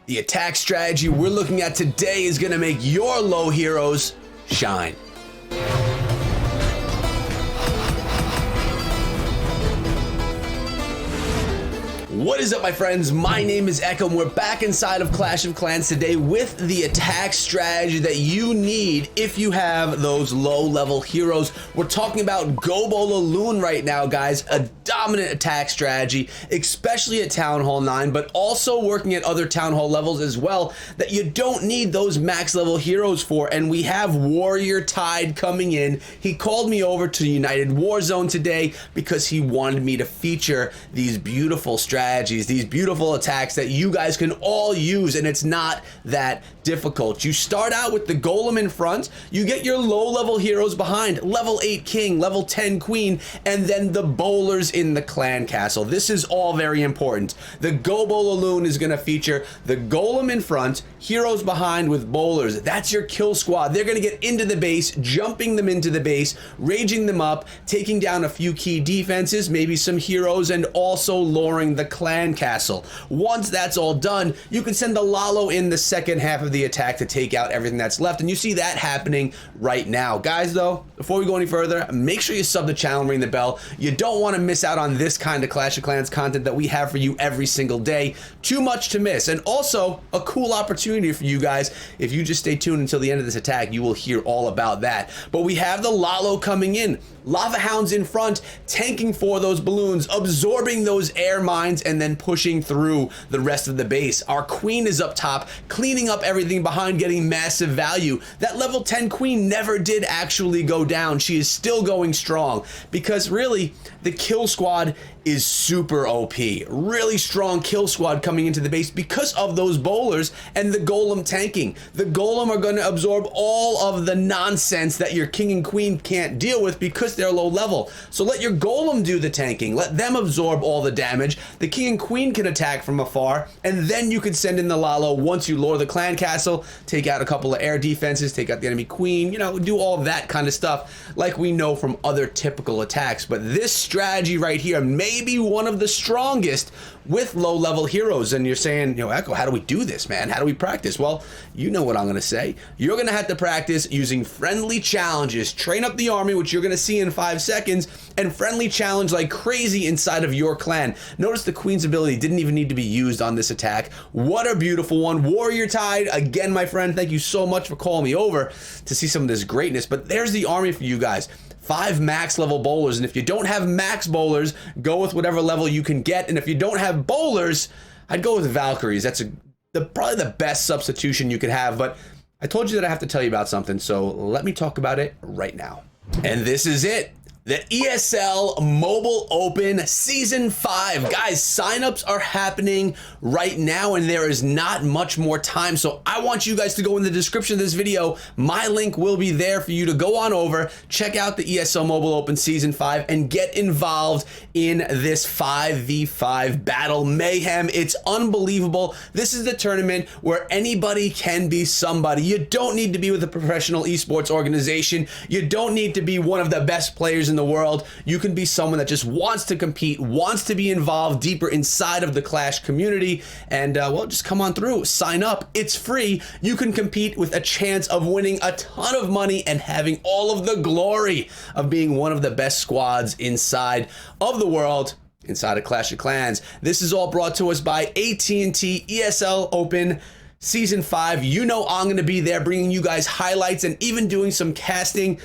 The attack strategy we're looking at today is going to make your low heroes shine. What is up, my friends? My name is Echo, and we're back inside of Clash of Clans today with the attack strategy that you need if you have those low-level heroes. We're talking about Gobola Loon right now, guys. A dominant attack strategy, especially at Town Hall 9, but also working at other Town Hall levels as well, that you don't need those max-level heroes for. And we have Warrior Tide coming in. He called me over to United Warzone today because he wanted me to feature these beautiful strategies, these beautiful attacks that you guys can all use, and it's not that difficult. You start out with the golem in front, you get your low-level heroes behind, level 8 king, level 10 queen, and then the bowlers in the clan castle. This is all very important. The Gobola Loon is going to feature the golem in front, heroes behind with bowlers. That's your kill squad. They're going to get into the base, jumping them into the base, raging them up, taking down a few key defenses, maybe some heroes, and also luring the clan castle. Once that's all done, you can send the Lalo in the second half of the attack to take out everything that's left, and you see that happening right now. Guys, though, before we go any further, make sure you sub the channel and ring the bell. You don't want to miss out on this kind of Clash of Clans content that we have for you every single day. Too much to miss, and also a cool opportunity for you guys. If you just stay tuned until the end of this attack, you will hear all about that. But we have the Lalo coming in, Lava Hounds in front, tanking for those balloons, absorbing those air mines, and then pushing through the rest of the base. Our queen is up top, cleaning up everything behind, getting massive value. That level 10 queen never did actually go down. She is still going strong because really the kill squad is super OP. Really strong kill squad coming into the base because of those bowlers and the golem tanking. The golem are going to absorb all of the nonsense that your king and queen can't deal with because they're low level. So let your golem do the tanking. Let them absorb all the damage. The king and queen can attack from afar, and then you can send in the Lalo once you lure the clan castle, take out a couple of air defenses, take out the enemy queen, you know, do all that kind of stuff like we know from other typical attacks. But this strategy right here may be one of the strongest with low-level heroes. And you're saying, you know, Echo, how do we do this, man? How do we practice? Well, you know what I'm going to say. You're going to have to practice using friendly challenges. Train up the army, which you're going to see in 5 seconds, and friendly challenge like crazy inside of your clan. Notice the queen's ability didn't even need to be used on this attack. What a beautiful one. Warrior Tide, again, my friend, thank you so much for calling me over to see some of this greatness. But there's the army for you guys. 5 max level bowlers, and if you don't have max bowlers, go with whatever level you can get. And if you don't have bowlers, I'd go with Valkyries. That's probably the best substitution you could have. But I told you that I have to tell you about something, so let me talk about it right now. And this is it. The ESL Mobile Open Season 5. Guys, signups are happening right now, and there is not much more time. So I want you guys to go in the description of this video. My link will be there for you to go on over, check out the ESL Mobile Open Season 5, and get involved in this 5v5 battle mayhem. It's unbelievable. This is the tournament where anybody can be somebody. You don't need to be with a professional esports organization. You don't need to be one of the best players in the world. You can be someone that just wants to compete, wants to be involved deeper inside of the Clash community, and well, just come on through, sign up. It's free. You can compete with a chance of winning a ton of money and having all of the glory of being one of the best squads inside of the world, inside of Clash of Clans. This is all brought to us by AT&T ESL Open Season 5. You know I'm going to be there bringing you guys highlights and even doing some casting.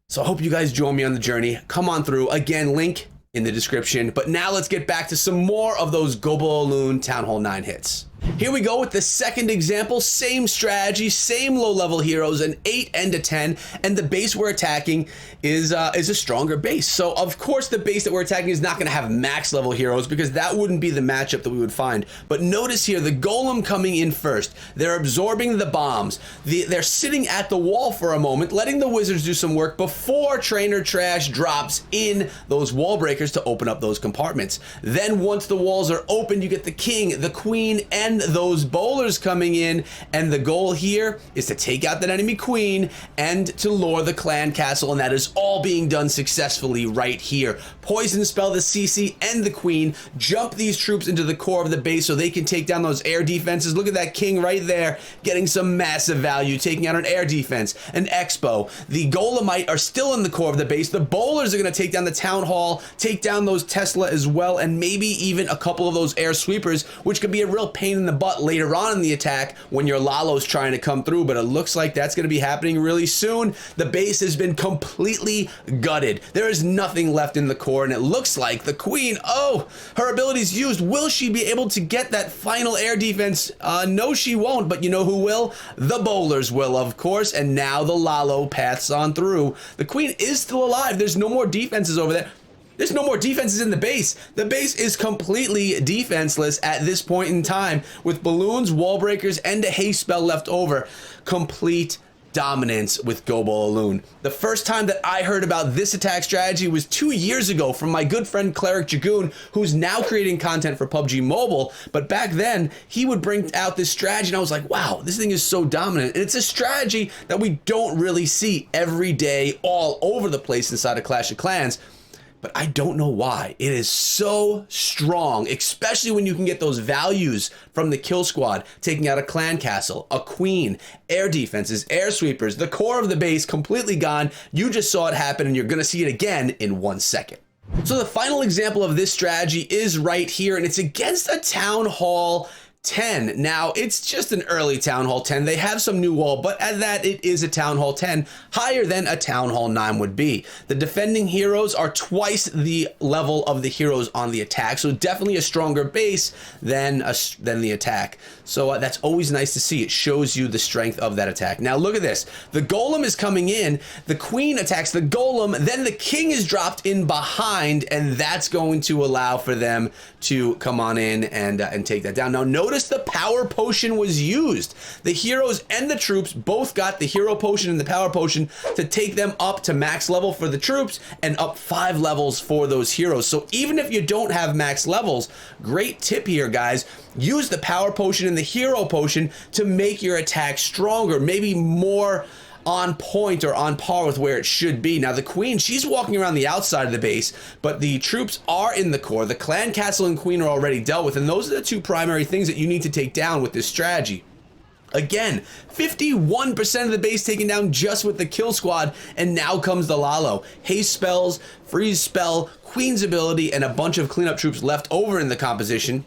So I hope you guys join me on the journey. Come on through. Again, link in the description. But now let's get back to some more of those Gobola Loon Town Hall 9 hits. Here we go with the second example. Same strategy, same low-level heroes, an 8 and a 10, and the base we're attacking is a stronger base. So of course the base that we're attacking is not going to have max-level heroes because that wouldn't be the matchup that we would find. But notice here the golem coming in first. They're absorbing the bombs. They're sitting at the wall for a moment, letting the wizards do some work before Trainer Trash drops in those wall breakers to open up those compartments. Then once the walls are open, you get the king, the queen, and then those bowlers coming in, and the goal here is to take out that enemy queen and to lure the clan castle, and that is all being done successfully right here. Poison spell the CC and the queen, jump these troops into the core of the base so they can take down those air defenses. Look at that king right there getting some massive value, taking out an air defense, an expo. The Golemite are still in the core of the base. The bowlers are going to take down the town hall, take down those Tesla as well, and maybe even a couple of those air sweepers, which could be a real pain in the butt later on in the attack when your Lalo's trying to come through, but it looks like that's going to be happening really soon. The base has been completely gutted. There is nothing left in the core, and it looks like the queen, oh, her ability's used. Will she be able to get that final air defense? No, she won't, but you know who will? The bowlers will, of course, and now the Lalo paths on through. The queen is still alive. There's no more defenses over there. There's no more defenses in the base. The base is completely defenseless at this point in time with balloons, wall breakers, and a haste spell left over. Complete dominance with Goboloon. The first time that I heard about this attack strategy was 2 years ago from my good friend Cleric Dragoon, who's now creating content for PUBG Mobile. But back then, he would bring out this strategy, and I was like, wow, this thing is so dominant. And it's a strategy that we don't really see every day all over the place inside of Clash of Clans. But I don't know why. It is so strong, especially when you can get those values from the kill squad, taking out a clan castle, a queen, air defenses, air sweepers, the core of the base completely gone. You just saw it happen, and you're gonna see it again in 1 second. So the final example of this strategy is right here, and it's against a Town Hall 10. Now, it's just an early Town Hall 10. They have some new wall, but at that, it is a Town Hall 10, higher than a Town Hall 9 would be. The defending heroes are twice the level of the heroes on the attack, so definitely a stronger base than the attack. So that's always nice to see. It shows you the strength of that attack. Now, look at this. The golem is coming in, the queen attacks the golem, then the king is dropped in behind, and that's going to allow for them to come on in and take that down. Now, notice the power potion was used. The heroes and the troops both got the hero potion and the power potion to take them up to max level for the troops and up 5 levels for those heroes. So even if you don't have max levels, great tip here, guys, use the power potion and the hero potion to make your attack stronger, maybe more on point or on par with where it should be. Now the queen, she's walking around the outside of the base, but the troops are in the core. The clan castle and queen are already dealt with, and those are the two primary things that you need to take down with this strategy. Again, 51% of the base taken down just with the kill squad, and now comes the Lalo. Haste spells, freeze spell, queen's ability, and a bunch of cleanup troops left over in the composition.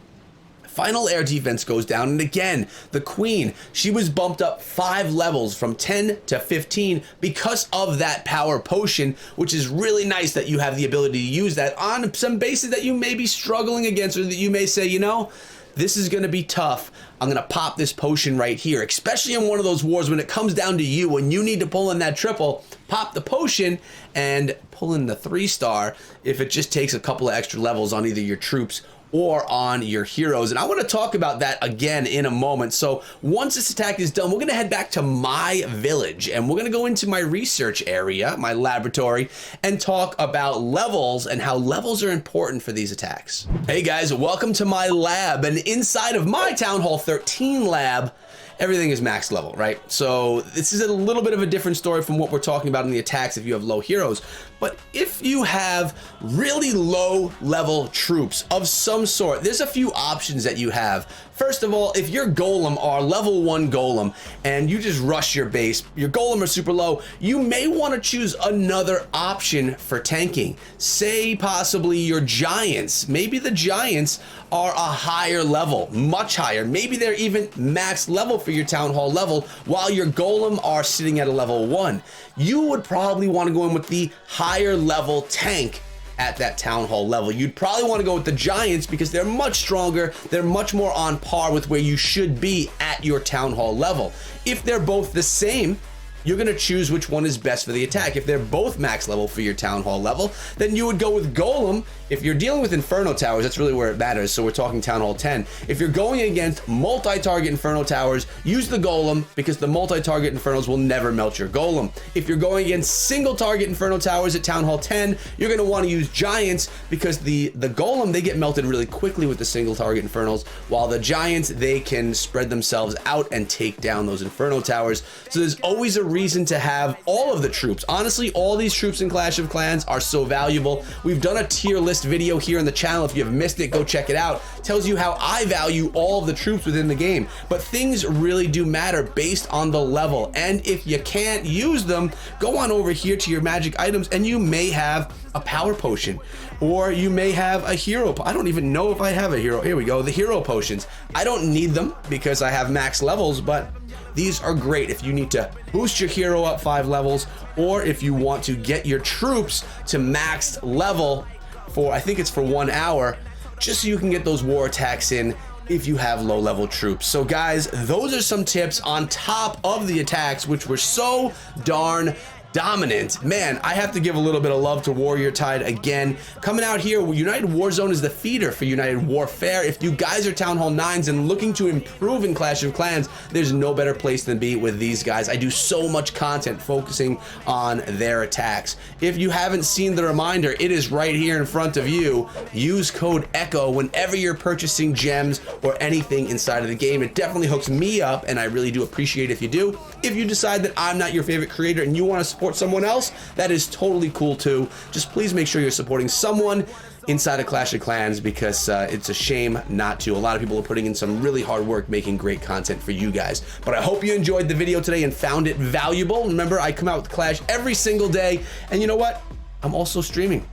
Final air defense goes down, and again, the queen, she was bumped up 5 levels from 10 to 15 because of that power potion, which is really nice that you have the ability to use that on some bases that you may be struggling against, or that you may say, you know, this is going to be tough. I'm going to pop this potion right here, especially in one of those wars when it comes down to you, when you need to pull in that triple, pop the potion and pull in the 3-star if it just takes a couple of extra levels on either your troops or on your heroes. And I want to talk about that again in a moment. So once this attack is done, we're going to head back to my village, and we're going to go into my research area, my laboratory, and talk about levels and how levels are important for these attacks. Hey guys, welcome to my lab, and inside of my Town Hall 13 lab, everything is max level, right? So this is a little bit of a different story from what we're talking about in the attacks if you have low heroes. But if you have really low level troops of some sort, there's a few options that you have. First of all, if your golem are level 1 golem and you just rush your base, your golem are super low, you may want to choose another option for tanking. Say possibly your giants. Maybe the giants are a higher level, much higher. Maybe they're even max level for your town hall level, while your golem are sitting at a level 1. You would probably want to go in with the higher level tank at that town hall level. You'd probably want to go with the giants because they're much stronger, they're much more on par with where you should be at your town hall level. If they're both the same, you're gonna choose which one is best for the attack. If they're both max level for your Town Hall level, then you would go with Golem. If you're dealing with Inferno Towers, that's really where it matters, so we're talking Town Hall 10. If you're going against multi-target Inferno Towers, use the Golem, because the multi-target Infernos will never melt your Golem. If you're going against single-target Inferno Towers at Town Hall 10, you're gonna wanna use Giants, because the Golem, they get melted really quickly with the single-target Infernos, while the Giants, they can spread themselves out and take down those Inferno Towers. So there's always a reason to have all of the troops. Honestly, all these troops in Clash of Clans are so valuable. We've done a tier list video here on the channel. If you have missed it, go check it out. Tells you how I value all of the troops within the game. But things really do matter based on the level. And if you can't use them, go on over here to your magic items and you may have a power potion, or you may have a hero. I don't even know if I have a hero. Here we go, the hero potions. I don't need them because I have max levels, but these are great if you need to boost your hero up 5 levels, or if you want to get your troops to maxed level for, I think it's for 1 hour, just so you can get those war attacks in if you have low level troops. So guys, those are some tips on top of the attacks, which were so darn dominant. Man, I have to give a little bit of love to Warrior Tide again. Coming out here, United Warzone is the feeder for United Warfare. If you guys are Town Hall 9s and looking to improve in Clash of Clans, there's no better place than be with these guys. I do so much content focusing on their attacks. If you haven't seen the reminder, it is right here in front of you. Use code ECHO whenever you're purchasing gems or anything inside of the game. It definitely hooks me up, and I really do appreciate it if you do. If you decide that I'm not your favorite creator and you want to support someone else, that is totally cool too. Just please make sure you're supporting someone inside of Clash of Clans, because it's a shame not to. A lot of people are putting in some really hard work making great content for you guys. But I hope you enjoyed the video today and found it valuable. Remember, I come out with Clash every single day, and you know what? I'm also streaming.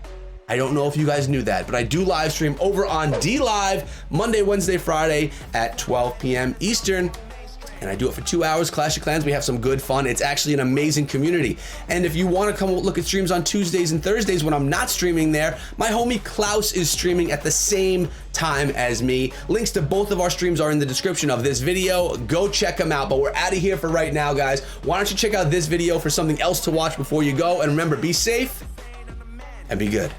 I don't know if you guys knew that, but I do live stream over on DLive Monday, Wednesday, Friday at 12 p.m. Eastern. And I do it for 2 hours. Clash of Clans, we have some good fun. It's actually an amazing community. And if you want to come look at streams on Tuesdays and Thursdays when I'm not streaming there, my homie Klaus is streaming at the same time as me. Links to both of our streams are in the description of this video. Go check them out. But we're out of here for right now, guys. Why don't you check out this video for something else to watch before you go? And remember, be safe and be good.